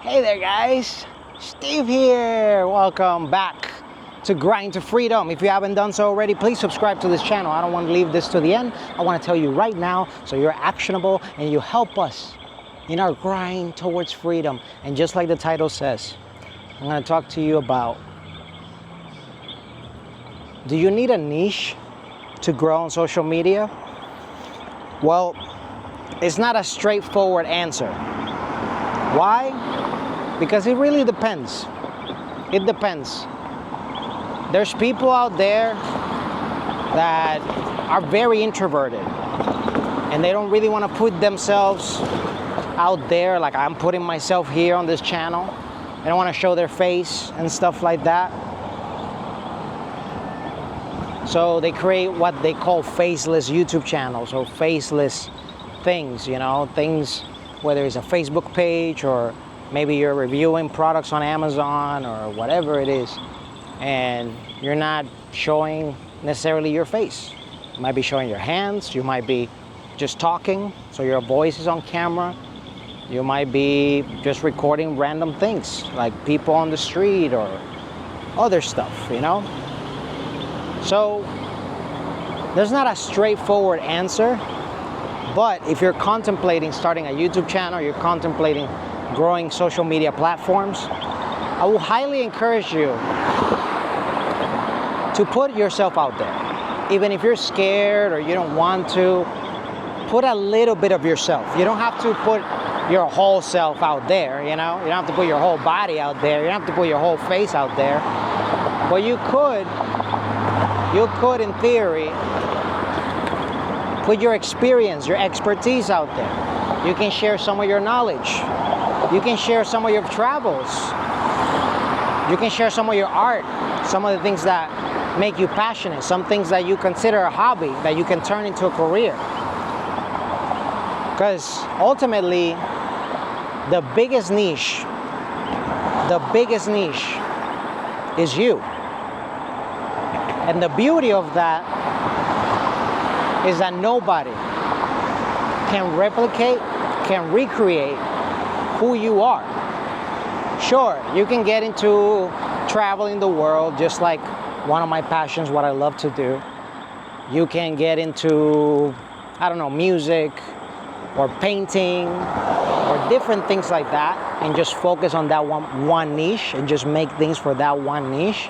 Hey there guys, Steve here. Welcome back to Grind to Freedom. If you haven't done so already, please subscribe to this channel. I don't want to leave this to the end. I want to tell you right now so you're actionable and you help us in our grind towards freedom. And just like the title says, I'm going to talk to you about, do you need a niche to grow on social media? Well, it's not a straightforward answer. Why? Because it really depends. It depends. There's people out there that are very introverted and they don't really want to put themselves out there like I'm putting myself here on this channel. They don't want to show their face and stuff like that. So they create what they call faceless YouTube channels or faceless things, things, whether it's a Facebook page or maybe you're reviewing products on Amazon or whatever it is, and you're not showing necessarily your face. You might be showing your hands, you might be just talking, so your voice is on camera. You might be just recording random things, like people on the street or other stuff, So, there's not a straightforward answer, but if you're contemplating starting a YouTube channel, you're contemplating growing social media platforms, I will highly encourage you to put yourself out there. Even if you're scared or you don't want to, put a little bit of yourself. You don't have to put your whole self out there, You don't have to put your whole body out there. You don't have to put your whole face out there. But you could in theory, put your experience, your expertise out there. You can share some of your knowledge. You can share some of your travels. You can share some of your art, some of the things that make you passionate, some things that you consider a hobby that you can turn into a career. Because ultimately, the biggest niche is you. And the beauty of that is that nobody can replicate, can recreate who you are. Sure, you can get into traveling the world, just like one of my passions, what I love to do. You can get into, music or painting or different things like that and just focus on that one niche and just make things for that one niche.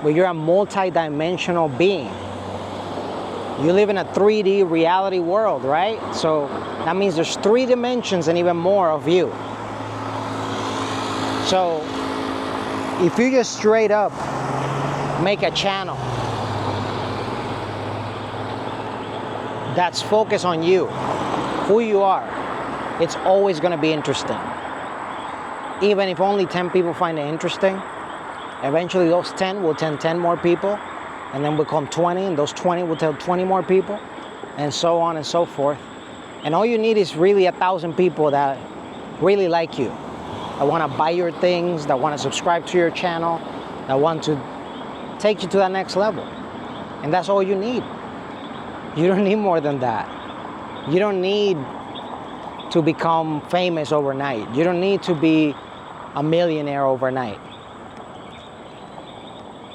But you're a multi-dimensional being. You live in a 3D reality world, right? So that means there's 3 dimensions and even more of you. So if you just straight up make a channel that's focused on you, who you are, it's always going to be interesting. Even if only 10 people find it interesting, eventually those 10 will tell 10 more people, and then become 20, and those 20 will tell 20 more people, and so on and so forth. And all you need is really 1,000 people that really like you, that want to buy your things, that want to subscribe to your channel, that want to take you to that next level. And that's all you need. You don't need more than that. You don't need to become famous overnight. You don't need to be a millionaire overnight.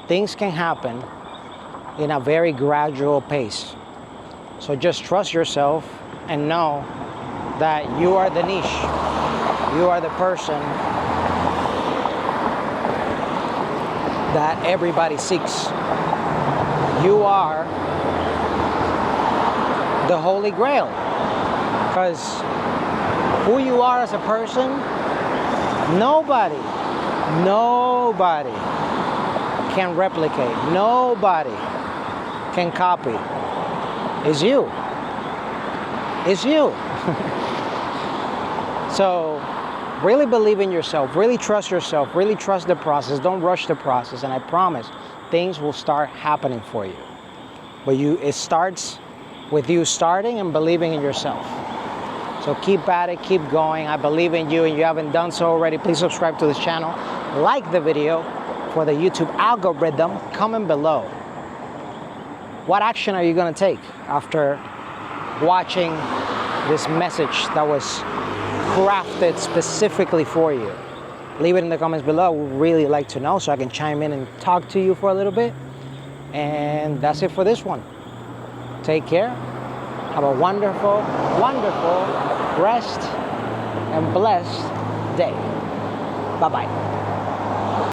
Things can happen in a very gradual pace. So just trust yourself and know that you are the niche. You are the person that everybody seeks. You are the Holy Grail. Because who you are as a person, nobody can replicate. Nobody can copy. It's you. It's you. So really believe in yourself, really trust yourself, really trust the process. Don't rush the process, and I promise things will start happening for you. But it starts with you starting and believing in yourself. So keep at it, keep going. I believe in you, and you haven't done so already, please subscribe to this channel. Like the video for the YouTube algorithm. Comment below. What action are you going to take after watching this message that was crafted specifically for you? Leave it in the comments below. I would really like to know so I can chime in and talk to you for a little bit. And that's it for this one. Take care. Have a wonderful, wonderful, rest and blessed day. Bye-bye.